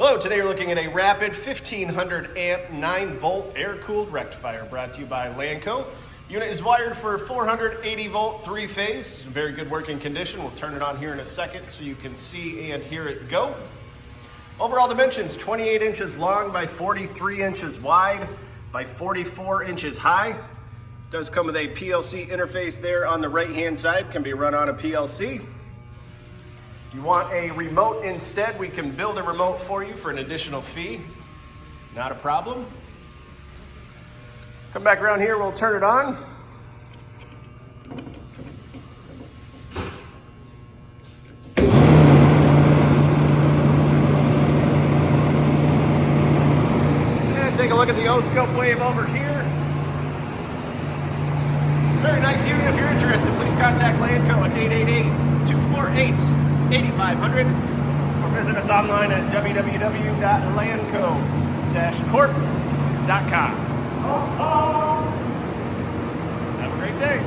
Hello, today we're looking at a rapid 1500 amp 9-volt air-cooled rectifier brought to you by Lanco. Unit is wired for 480 volt 3-phase. It's in very good working condition. We'll turn it on here in a second so you can see and hear it go. Overall dimensions, 28 inches long by 43 inches wide by 44 inches high. Does come with a PLC interface there on the right hand side, can be run on a PLC. If you want a remote instead, we can build a remote for you for an additional fee. Not a problem. Come back around here, we'll turn it on. And take a look at the O-scope wave over here. Very nice unit. If you're interested, please contact Lanco at 888-248-8500 or visit us online at www.lanco-corp.com. Have a great day.